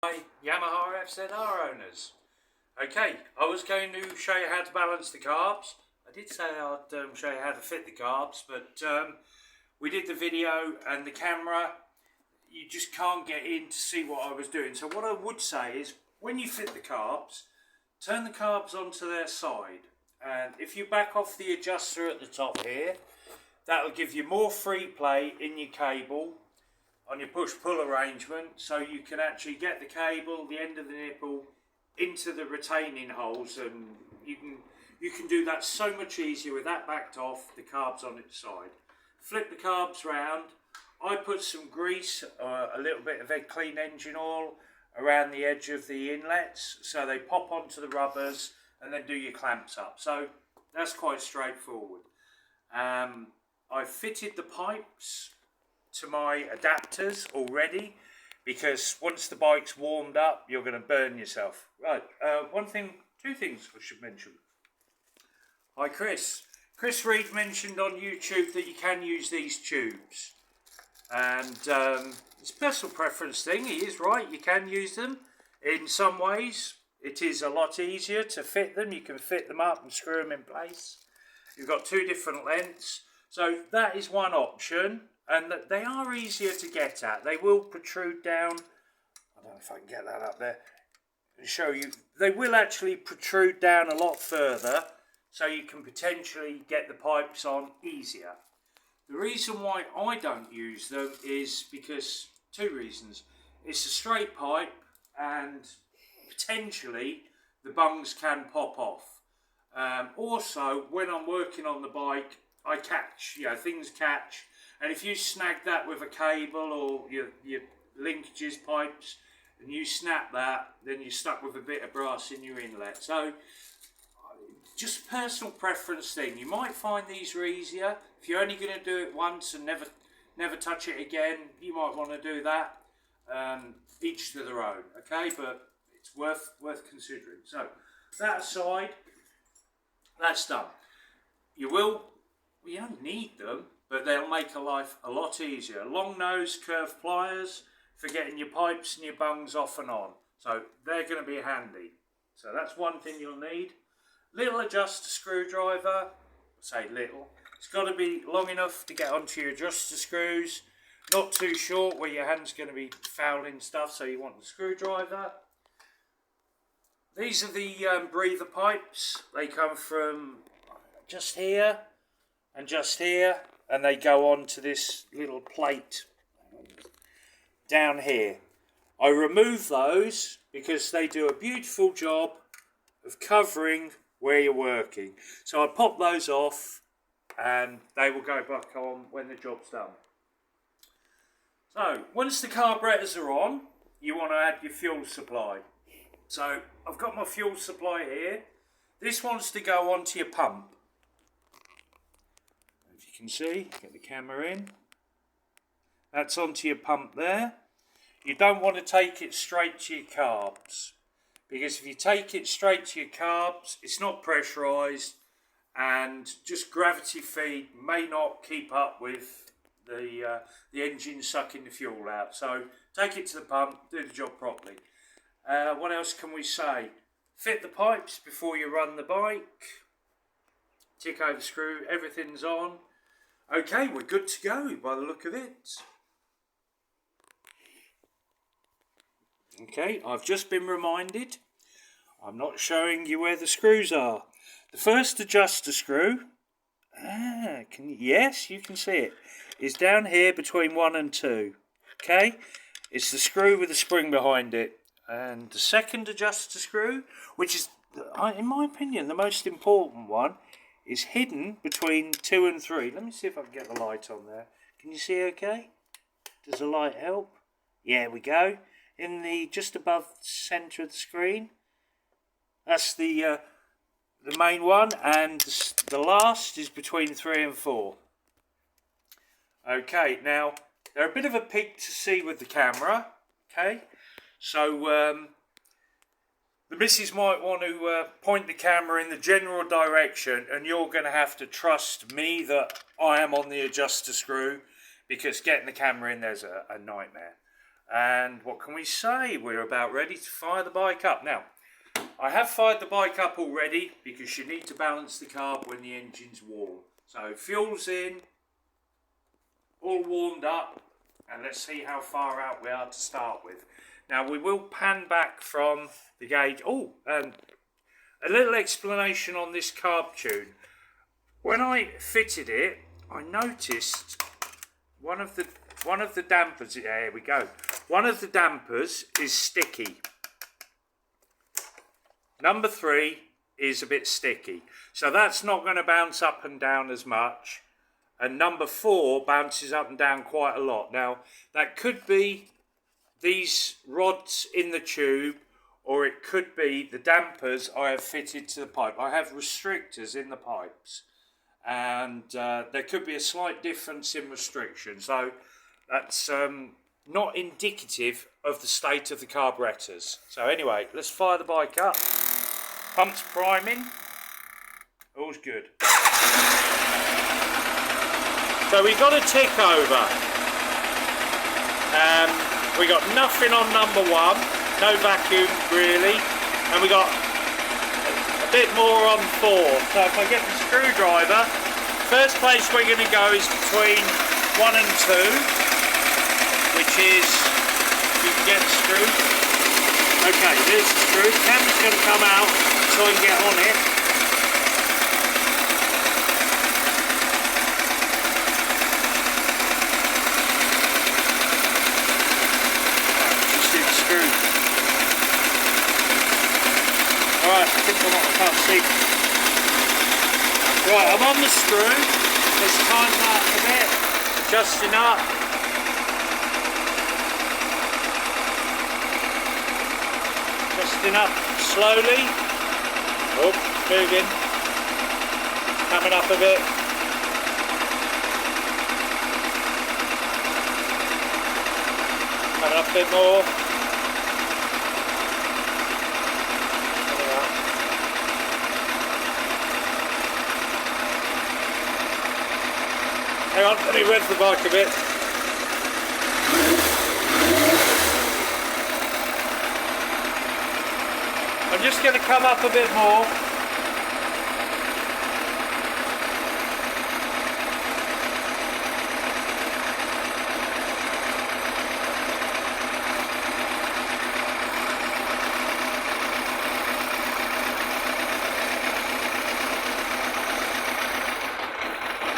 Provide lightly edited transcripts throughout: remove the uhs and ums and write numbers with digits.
Hi Yamaha FZR owners. Okay, I was going to show you how to balance the carbs. I did say I'd show you how to fit the carbs, but we did the video and the camera, you just can't get in to see what I was doing. So what I would say is, when you fit the carbs, turn the carbs onto their side. And if you back off the adjuster at the top here, that'll give you more free play in your cable on your push-pull arrangement, so you can actually get the cable, the end of the nipple, into the retaining holes, and you can do that so much easier with that backed off, the carbs on its side. Flip the carbs round. I put some grease, a little bit of clean engine oil around the edge of the inlets, so they pop onto the rubbers, and then do your clamps up. So that's quite straightforward. I fitted the pipes to my adapters already, because once the bike's warmed up, you're going to burn yourself. Right, two things I should mention. Hi Chris. Chris Reed mentioned on YouTube that you can use these tubes, and it's a personal preference thing. He is right, you can use them. In some ways it is a lot easier to fit them. You can fit them up and screw them in place. You've got two different lengths, so that is one option. And they are easier to get at. They will protrude down. I don't know if I can get that up there and show you. They will actually protrude down a lot further, so you can potentially get the pipes on easier. The reason why I don't use them is because, two reasons. It's a straight pipe, and potentially the bungs can pop off. Also, when I'm working on the bike, I catch, things catch. And if you snag that with a cable or your linkages pipes, and you snap that, then you're stuck with a bit of brass in your inlet. So, just a personal preference thing. You might find these are easier. If you're only going to do it once and never touch it again, you might want to do that. Each to their own, okay? But it's worth considering. So, that aside, that's done. You don't need them, but they'll make life a lot easier. Long nose curved pliers for getting your pipes and your bungs off and on. So they're going to be handy. So that's one thing you'll need. Little adjuster screwdriver. Say little. It's got to be long enough to get onto your adjuster screws. Not too short where your hand's going to be fouling stuff, so you want the screwdriver. These are the breather pipes. They come from just here and just here, and they go on to this little plate down here. I remove those because they do a beautiful job of covering where you're working. So I pop those off, and they will go back on when the job's done. So once the carburetors are on, you want to add your fuel supply. So I've got my fuel supply here. This wants to go onto your pump. You can see, get the camera in, that's onto your pump there. You don't want to take it straight to your carbs, because if you take it straight to your carbs, it's not pressurised, and just gravity feed may not keep up with the engine sucking the fuel out. So take it to the pump, do the job properly. What else can we say? Fit the pipes before you run the bike. Tick over screw, everything's on. Okay, we're good to go by the look of it. Okay, I've just been reminded, I'm not showing you where the screws are. The first adjuster screw, yes, you can see it, is down here between 1 and 2. Okay, it's the screw with the spring behind it. And the second adjuster screw, which is, in my opinion, the most important one, is hidden between 2 and 3. Let me see if I can get the light on there. Can you see okay? Does the light help? Yeah, we go. In the just above the centre of the screen. That's the main one, and the last is between 3 and 4. Okay, now they're a bit of a pig to see with the camera. Okay, so the missus might want to point the camera in the general direction, and you're going to have to trust me that I am on the adjuster screw, because getting the camera in there's a nightmare. And what can we say? We're about ready to fire the bike up. Now, I have fired the bike up already because you need to balance the carb when the engine's warm. So fuel's in, all warmed up, and let's see how far out we are to start with. Now we will pan back from the gauge. Oh, and a little explanation on this carb tune. When I fitted it, I noticed one of the dampers. There we go. One of the dampers is sticky. Number 3 is a bit sticky, so that's not going to bounce up and down as much. And number 4 bounces up and down quite a lot. Now, that could be these rods in the tube, or it could be the dampers I have fitted to the pipe. I have restrictors in the pipes, and there could be a slight difference in restriction. So that's not indicative of the state of the carburetors. So anyway, let's fire the bike up. Pumps priming. All's good. So we got a tick over. We got nothing on number 1, no vacuum really, and we got a bit more on 4. So if I get the screwdriver, first place we're going to go is between 1 and 2. Which is, you can get the screw. Okay, there's the screw. Cam's going to come out so I can get on it. Just do the screw. Alright, I think I can't see. Right, I'm on the screw. Let's tighten that up a bit. Adjusting up. Adjusting up slowly. Oh, moving. Coming up a bit. Coming up a bit more. Hang on, let me rev the bike a bit. I'm just going to come up a bit more.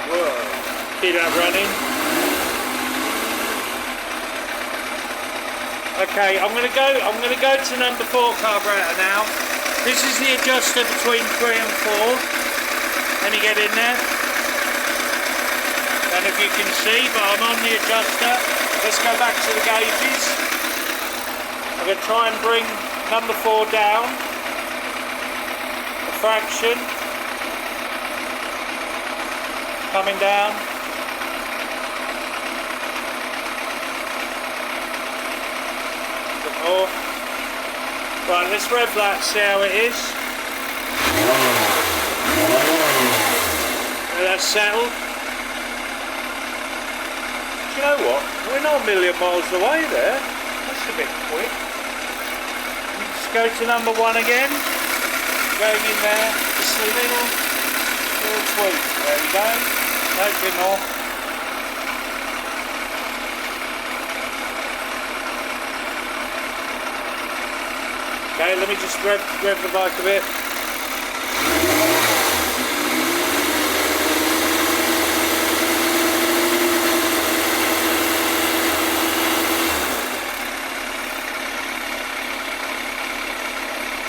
Whoa. Keep that running. Okay, I'm going to go to number 4 carburetor now. This is the adjuster between 3 and 4. Let me get in there. And if you can see, but I'm on the adjuster. Let's go back to the gauges. I'm going to try and bring number 4 down a fraction. Coming down. More. Right, let's rev that, see how it is. That's settled. Do you know what? We're not a million miles away there. That's a bit quick. Let's go to number 1 again. Going in there, just a little tweak. There we go. No bit more. Okay, let me just rev the bike a bit.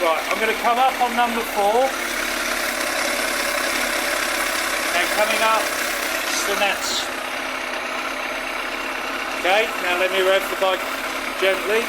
Right, I'm going to come up on number 4. And coming up, it's the nets. Okay, now let me rev the bike gently.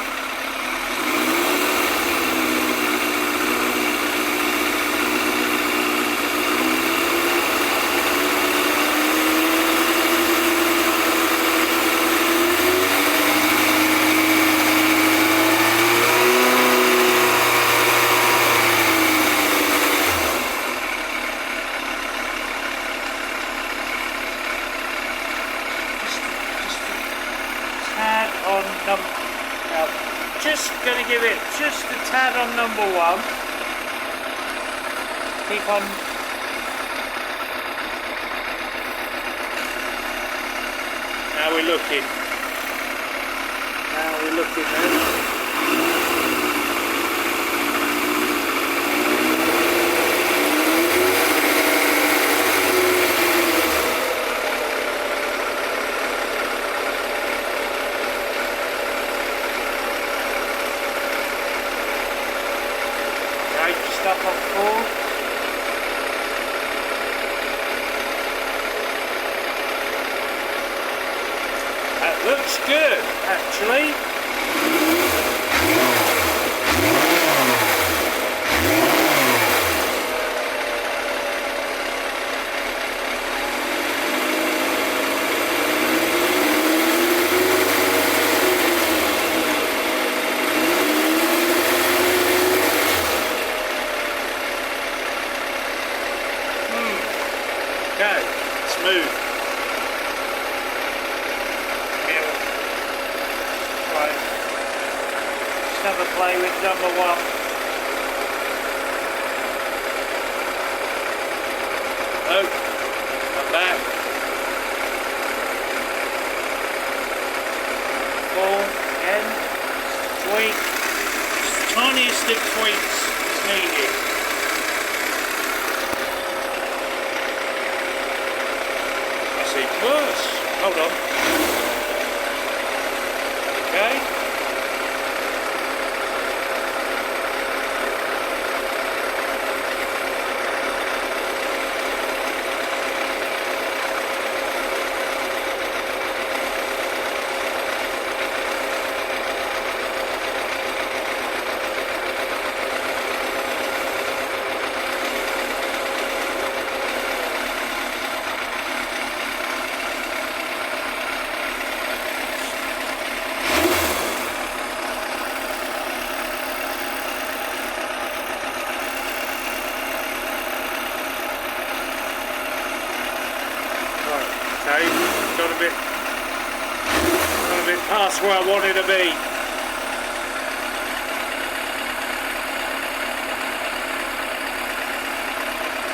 going to give it just a tad on number 1. Keep on. Now we're looking. Now we're looking there. Up on 4. That looks good, actually. Okay, smooth. Right. Just have a play with number 1. Oh, come back. 4, again. Tweak. Just the tiniest of tweaks is needed. Worse. Hold on. Okay. Okay, got a bit past where I wanted to be.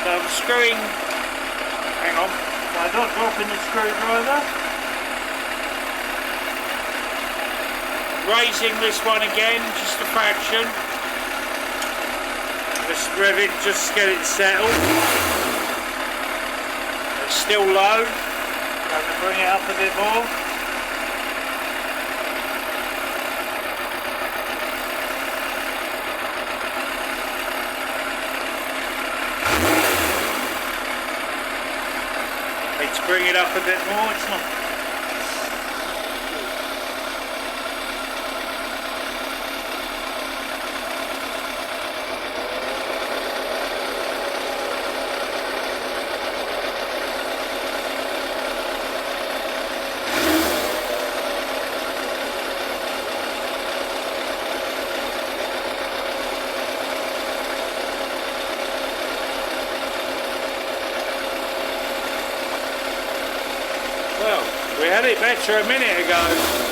So I'm screwing, hang on, I'm not dropping the screwdriver. Raising this one again, just a fraction. Just rev it, just get it settled. It's still low. I'm going to bring it up a bit more. Need to bring it up a bit more. It's not. Well, we had it better a minute ago.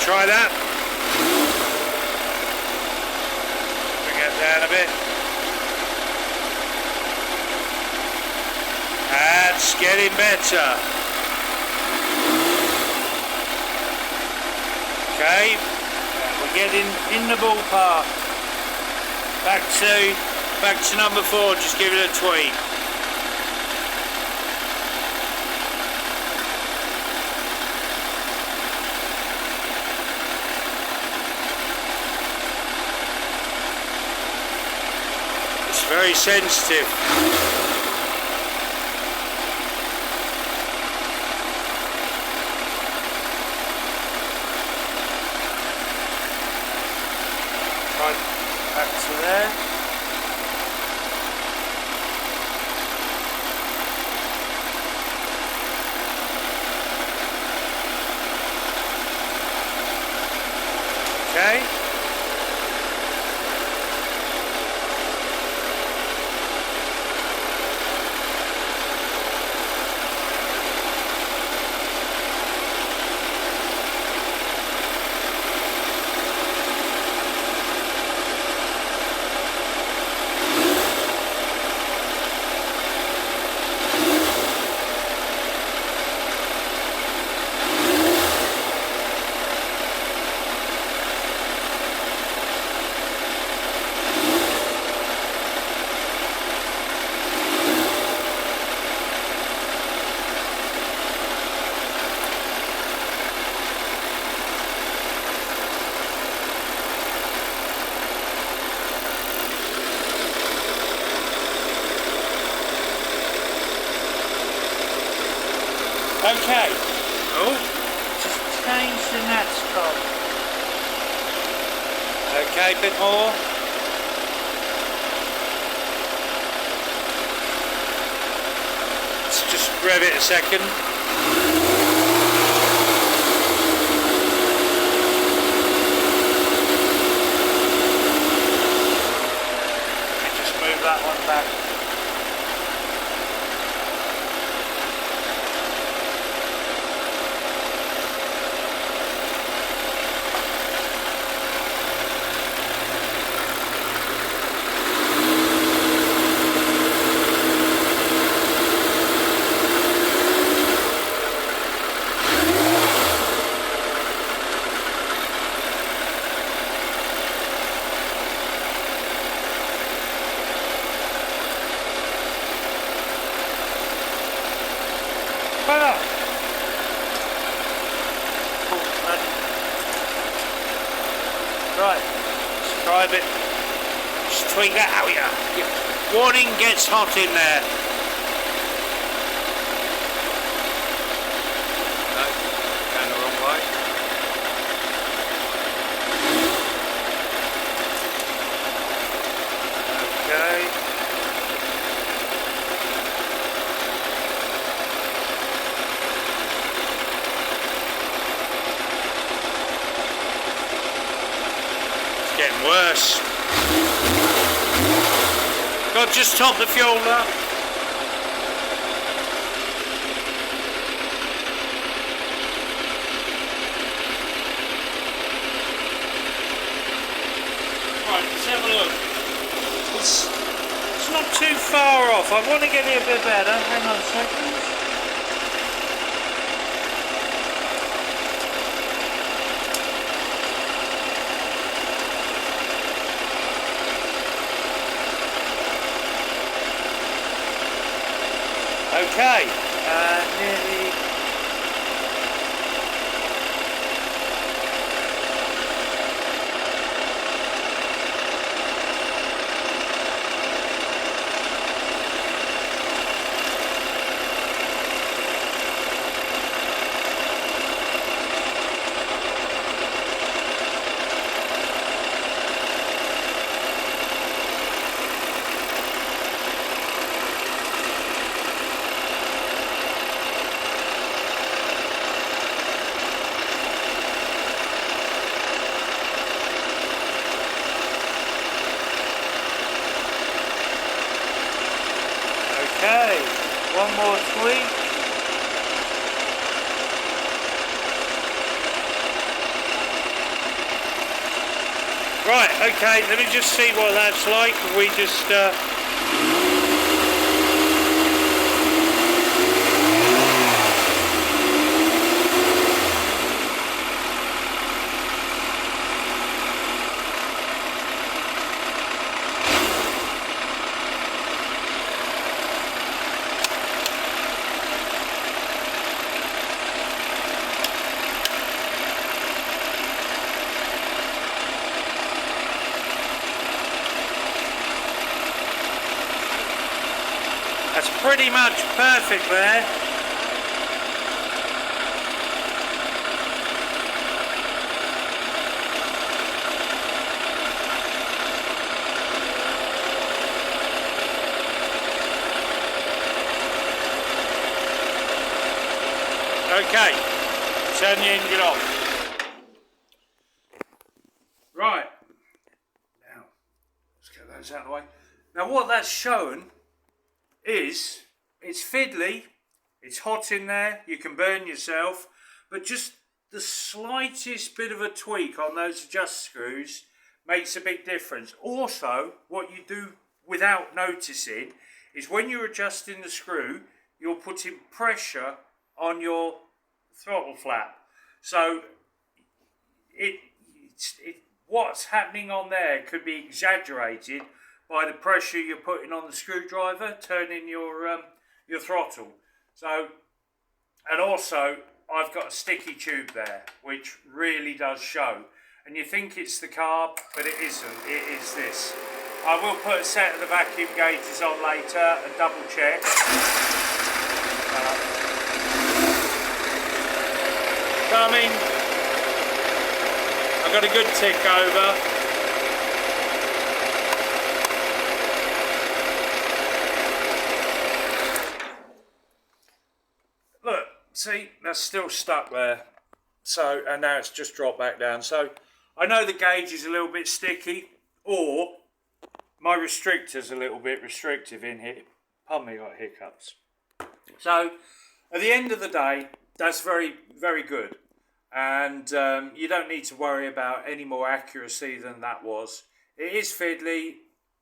try that. Bring it down a bit. That's getting better. Okay, we're getting in the ballpark. Back to number 4, just give it a tweak. It's very sensitive. Back to there. Okay. Okay. Oh, just change the nuts, Bob. Okay, a bit more. Let's just rev it a second. Just move that one back. Right, let's try a bit. Just tweak that out, yeah. Warning, gets hot in there. No, going the wrong way. Okay. Getting worse. God, just top the fuel up. Right, let's have a look. It's not too far off. I want to get it a bit better. Hang on a second. Okay, nearly. Okay, one more tweak. Right, okay, let me just see what that's like. We just that's pretty much perfect there. Okay, turn the engine off. Right, now let's get those out of the way. Now what that's shown is it's fiddly, it's hot in there, you can burn yourself, but just the slightest bit of a tweak on those adjust screws makes a big difference. Also, what you do without noticing is when you're adjusting the screw, you're putting pressure on your throttle flap. So what's happening on there could be exaggerated by the pressure you're putting on the screwdriver, turning your throttle. So, and also I've got a sticky tube there, which really does show. And you think it's the carb, but it isn't. It is this. I will put a set of the vacuum gauges on later and double check. Coming. I've got a good tick over. Look, see, that's still stuck there. So, and now it's just dropped back down. So, I know the gauge is a little bit sticky, or my restrictor's a little bit restrictive in here. Pardon me, I got hiccups. So, at the end of the day, that's very, very good. And you don't need to worry about any more accuracy than that was. It is fiddly.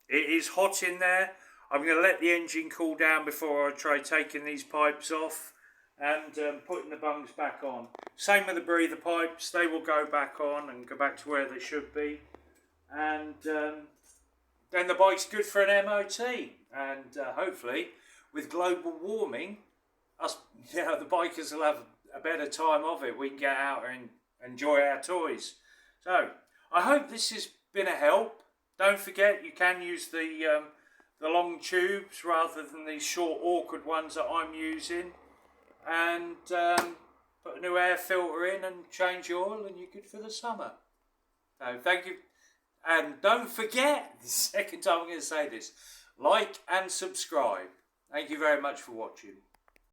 It is hot in there. I'm going to let the engine cool down before I try taking these pipes off and putting the bungs back on. Same with the breather pipes. They will go back on and go back to where they should be. And then the bike's good for an MOT. And hopefully, with global warming, the bikers will have a better time of it. We can get out and enjoy our toys. So, I hope this has been a help. Don't forget, you can use the long tubes rather than these short, awkward ones that I'm using. And put a new air filter in and change the oil, and you're good for the summer. So, thank you. And don't forget, the second time I'm going to say this, like and subscribe. Thank you very much for watching.